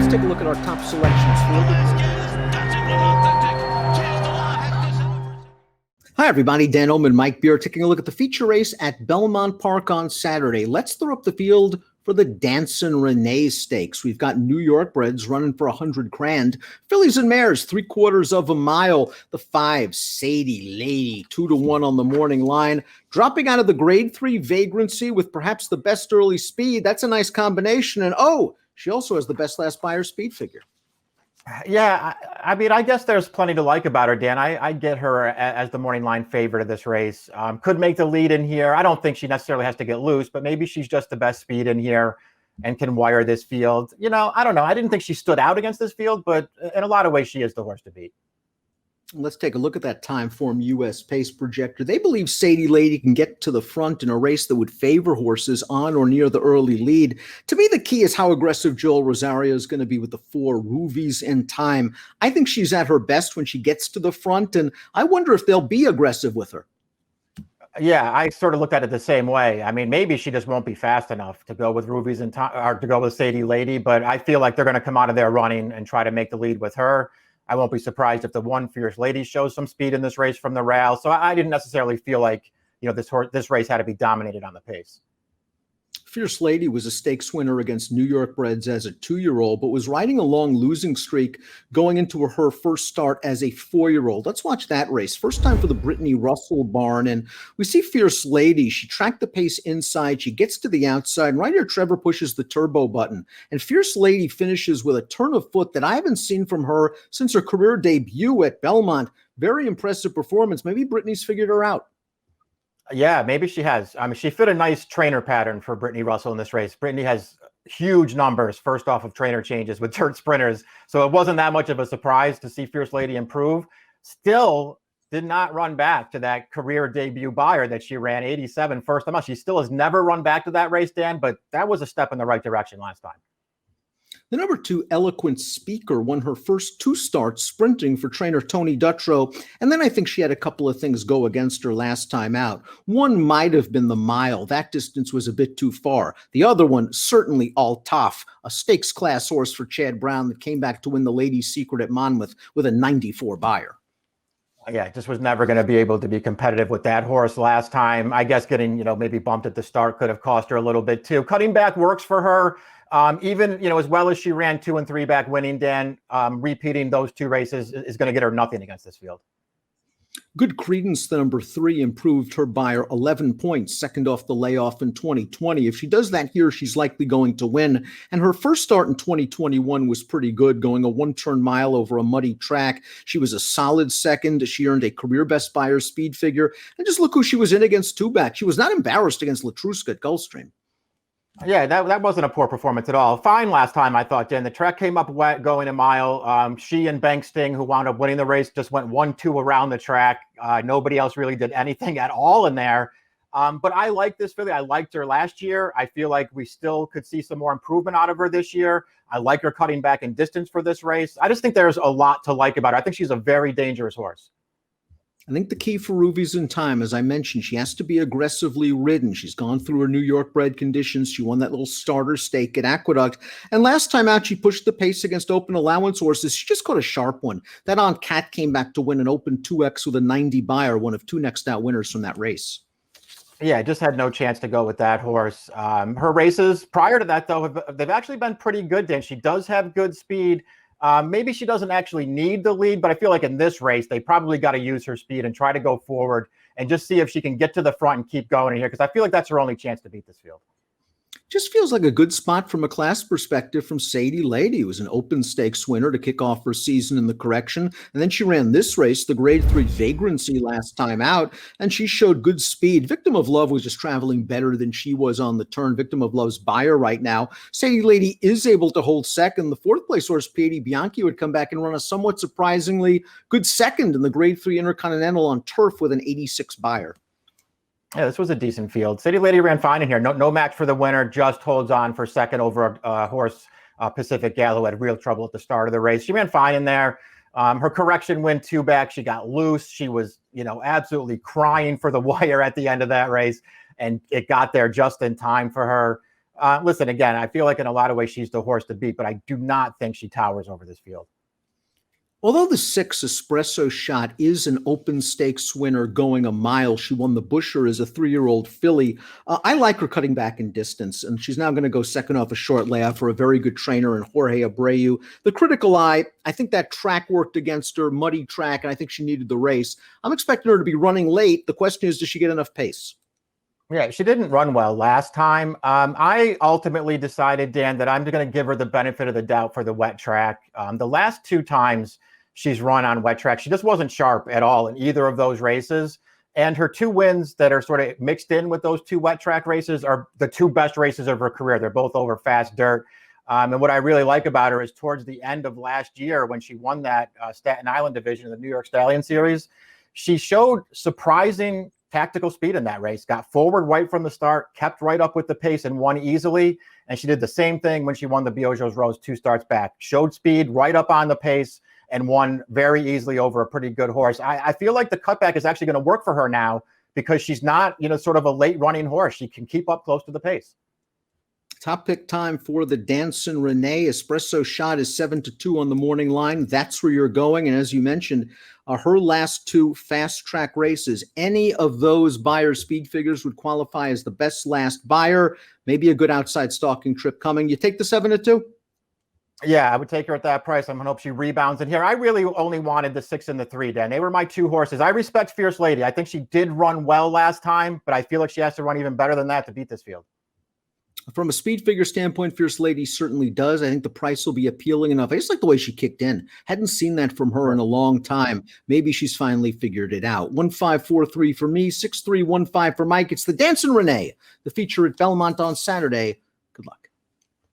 let's take a look at our top selections. Hi, everybody. Dan Illman, Mike Beer, taking a look at the feature race at Belmont Park on Saturday. Let's throw up the field for the Dancin Renee Stakes. We've got New York breds running for $100,000. Fillies and mares, 3/4 of a mile. The 5, Sadie Lady, 2-1 on the morning line. Dropping out of the grade 3 vagrancy with perhaps the best early speed. That's a nice combination. And she also has the best last buyer speed figure. Yeah, I mean, I guess there's plenty to like about her, Dan. I get her as the morning line favorite of this race. Could make the lead in here. I don't think she necessarily has to get loose, but maybe she's just the best speed in here and can wire this field. I don't know. I didn't think she stood out against this field, but in a lot of ways, she is the horse to beat. Let's take a look at that Timeform US pace projector. They believe Sadie Lady can get to the front in a race that would favor horses on or near the early lead. To me, the key is how aggressive Joel Rosario is going to be with the 4 Ruvies in Time. I think she's at her best when she gets to the front, and I wonder if they'll be aggressive with her. Yeah, I sort of looked at it the same way. I mean, maybe she just won't be fast enough to go with Ruvies in Time or to go with Sadie Lady, but I feel like they're going to come out of there running and try to make the lead with her. I won't be surprised if the 1 Fierce Lady shows some speed in this race from the rail. So I didn't necessarily feel like, this race had to be dominated on the pace. Fierce Lady was a stakes winner against New York breds as a 2-year-old, but was riding a long losing streak going into her first start as a 4-year-old. Let's watch that race. First time for the Brittany Russell barn, and we see Fierce Lady. She tracked the pace inside. She gets to the outside, and right here, Trevor pushes the turbo button. And Fierce Lady finishes with a turn of foot that I haven't seen from her since her career debut at Belmont. Very impressive performance. Maybe Brittany's figured her out. Yeah, maybe she has. I mean, she fit a nice trainer pattern for Brittany Russell in this race. Brittany has huge numbers first off of trainer changes with dirt sprinters. So it wasn't that much of a surprise to see Fierce Lady improve. Still did not run back to that career debut buyer that she ran 87 first time out. She still has never run back to that race, Dan, but that was a step in the right direction last time. The number 2, Eloquent Speaker, won her first 2 starts sprinting for trainer Tony Dutrow, and then I think she had a couple of things go against her last time out. One might have been the mile. That distance was a bit too far. The other one, certainly all tough, a stakes class horse for Chad Brown that came back to win the Ladies' Secret at Monmouth with a 94 buyer. Yeah, just was never going to be able to be competitive with that horse last time. I guess getting, maybe bumped at the start could have cost her a little bit too. Cutting back works for her. Even, as well as she ran 2 and 3 back winning, Dan, repeating those 2 races is going to get her nothing against this field. Good Credence, the number 3, improved her buyer 11 points, second off the layoff in 2020. If she does that here, she's likely going to win. And her first start in 2021 was pretty good, going a 1-turn mile over a muddy track. She was a solid second. She earned a career best buyer speed figure. And just look who she was in against 2-back. She was not embarrassed against Latruska at Gulfstream. Yeah, that wasn't a poor performance at all. Fine last time, I thought, Dan. The track came up wet going a mile. She and Bank Sting, who wound up winning the race, just went 1-2 around the track. Nobody else really did anything at all in there. But I like this filly. I liked her last year. I feel like we still could see some more improvement out of her this year. I like her cutting back in distance for this race. I just think there's a lot to like about her. I think she's a very dangerous horse. I think the key for Ruvies in Time, as I mentioned, she has to be aggressively ridden. She's gone through her New York bred conditions. She won that little starter stake at Aqueduct. And last time out, she pushed the pace against open allowance horses. She just caught a sharp one. That On Cat came back to win an open 2X with a 90 buyer, one of 2 next out winners from that race. Yeah, just had no chance to go with that horse. Her races prior to that, though, they've actually been pretty good, Dan. She does have good speed. Maybe she doesn't actually need the lead, but I feel like in this race, they probably got to use her speed and try to go forward and just see if she can get to the front and keep going in here, because I feel like that's her only chance to beat this field. Just feels like a good spot from a class perspective from Sadie Lady, who was an open stakes winner to kick off her season in the correction. And then she ran this race, the grade 3 vagrancy last time out, and she showed good speed. Victim of Love was just traveling better than she was on the turn. Victim of Love's buyer right now. Sadie Lady is able to hold second. The 4th place horse, Piedi Bianchi, would come back and run a somewhat surprisingly good second in the grade 3 Intercontinental on turf with an 86 buyer. Yeah, this was a decent field. Sadie Lady ran fine in here. No match for the winner. Just holds on for second over a horse, Pacific Gal, who had real trouble at the start of the race. She ran fine in there. Her correction went 2 back. She got loose. She was, absolutely crying for the wire at the end of that race, and it got there just in time for her. Listen, again, I feel like in a lot of ways she's the horse to beat, but I do not think she towers over this field. Although the 6 Espresso Shot is an open stakes winner going a mile, she won the Busher as a 3-year-old filly. I like her cutting back in distance, and she's now going to go second off a short layout for a very good trainer in Jorge Abreu. The critical eye, I think that track worked against her, muddy track, and I think she needed the race. I'm expecting her to be running late. The question is, does she get enough pace? Yeah, she didn't run well last time. I ultimately decided, Dan, that I'm going to give her the benefit of the doubt for the wet track. The last 2 times she's run on wet track, she just wasn't sharp at all in either of those races. And her 2 wins that are sort of mixed in with those 2 wet track races are the 2 best races of her career. They're both over fast dirt. And what I really like about her is towards the end of last year, when she won that Staten Island division of the New York Stallion Series, she showed surprising tactical speed in that race, got forward right from the start, kept right up with the pace and won easily. And she did the same thing when she won the Biojo's Rose 2 starts back, showed speed right up on the pace and won very easily over a pretty good horse. I feel like the cutback is actually going to work for her now because she's not, sort of a late running horse. She can keep up close to the pace. Top pick time for the Dancin Renee. Espresso Shot is 7-2 on the morning line. That's where you're going. And as you mentioned, her last 2 fast track races, any of those Beyer speed figures would qualify as the best last Beyer. Maybe a good outside stalking trip coming. You take the 7-2? Yeah, I would take her at that price. I'm going to hope she rebounds in here. I really only wanted the 6 and the 3, Dan. They were my 2 horses. I respect Fierce Lady. I think she did run well last time, but I feel like she has to run even better than that to beat this field. From a speed figure standpoint, Fierce Lady certainly does. I think the price will be appealing enough. I just like the way she kicked in. Hadn't seen that from her in a long time. Maybe she's finally figured it out. 1-5-4-3 for me, 6-3-1-5 for Mike. It's the Dancin Renee, the feature at Belmont on Saturday